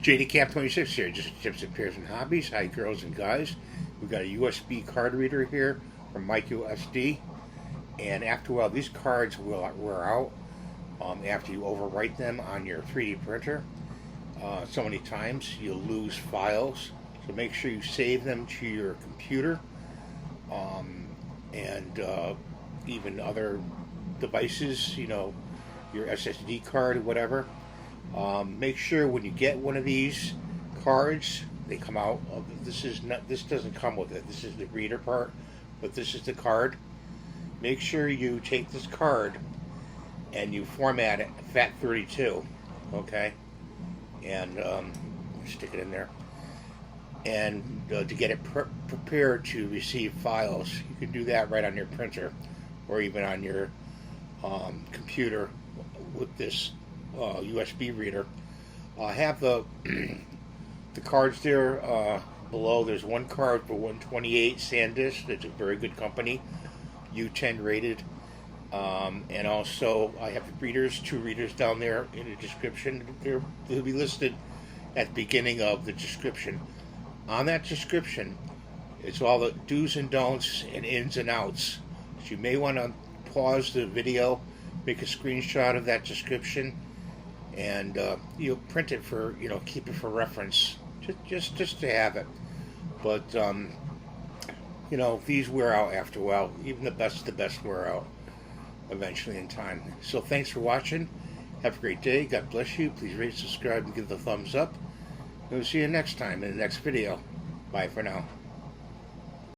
JD Camp 26 here, just tips and pairs and hobbies. Hi girls and guys. We've got a USB card reader here from Mico SD, and after a while these cards will wear out after you overwrite them on your 3D printer. So many times you'll lose files, so make sure you save them to your computer and even other devices, you know, your SSD card or whatever. Make sure when you get one of these cards, they come out. This doesn't come with it. This is the reader part, but this is the card. Make sure you take this card and you format it FAT32, okay, and stick it in there. And to get it prepared to receive files, you can do that right on your printer or even on your computer with this USB reader. Have the the cards there below. There's one card for 128 SanDisk. It's a very good company, U10 rated. And also I have readers, 2 readers down there in the description. They'll be listed at the beginning of the description. On that description, it's all the do's and don'ts and ins and outs. So you may want to pause the video, make a screenshot of that description, and you'll print it for, you know, keep it for reference, just to have it. But you know, these wear out after a while. Even the best wear out eventually in time. So thanks for watching. Have a great day. God bless you. Please rate, subscribe, and give the thumbs up. We'll see you next time in the next video. Bye for now.